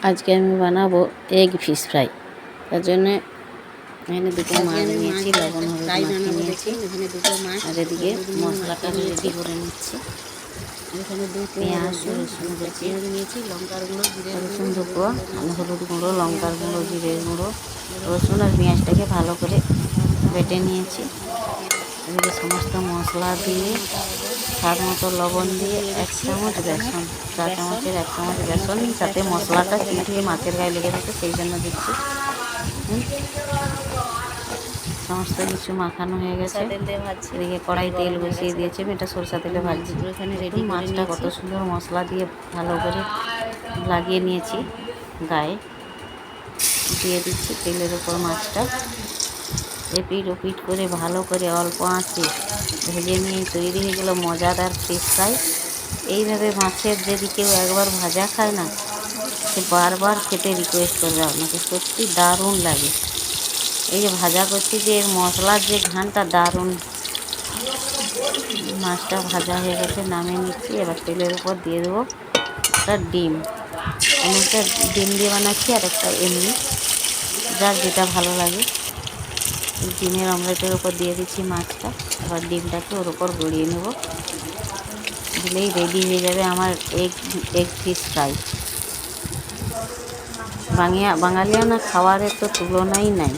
আজকে আমি বানাবো এগ ফিশ ফ্রাই। তার জন্যে এখানে দুটো মাছ নিয়েছি, লবণ হলুদ মাখিয়ে নিয়েছি। এখানে দুটো মাছ, আর এদিকে মশলাটা রেডি করে নিচ্ছি। এখানে পেঁয়াজ রসুন কুচি নিয়েছি, লঙ্কার গুঁড়ো, জিরে রসুন দুটো, হলুদ গুঁড়ো, লঙ্কার গুঁড়ো, জিরের গুঁড়ো, রসুন আর পেঁয়াজটাকে ভালো করে বেটে নিয়েছি। এদিকে সমস্ত মশলা দিয়ে স্বাদ মতো লবণ দিয়ে 1 চামচ বেসন, চা চামচের 1 চামচ বেসন, যাতে মশলাটা চিটে মাছের গায়ে লেগে থাকে সেই জন্য দিচ্ছি। সমস্ত কিছু মাখানো হয়ে গেছে। এদিকে কড়াই তেল বসিয়ে দিয়েছি, এটা সরষা তেলে ভাজছি। এখানে রেডি মাছটা কত সুন্দর মশলা দিয়ে ভালো করে লাগিয়ে নিয়েছি, গায়ে দিয়ে দিচ্ছি তেলের উপর মাছটা। এপিট ওপিট করে ভালো করে অল্প আঁচে ভেজে নিয়ে তৈরি হয়ে গেল মজাদার ফিশ ফ্রাই। এইভাবে মাছের যদি কেউ একবার ভাজা খায় না, সে বারবার খেতে রিকোয়েস্ট করবে আপনাকে, সত্যি দারুণ লাগে। এই যে ভাজা করছি যে এর মশলার যে ঘ্রাণটা দারুণ। মাছটা ভাজা হয়ে গেছে, নামিয়ে নিচ্ছি। এবার তেলের উপর দিয়ে দেবো একটা ডিম। আমি একটা ডিম দিয়ে বানাচ্ছি, আর একটা এমনি, যার যেটা ভালো লাগে। ডিমের অমলেটের উপর দিয়ে দিচ্ছি মাছটা। এবার ডিমটাকে ওর উপর গড়িয়ে নেব, দিলেই রেডি হয়ে যাবে আমার এগ ফিশ ফ্রাই। বাঙালিয়ানা খাবারের তো তুলনাই নাই।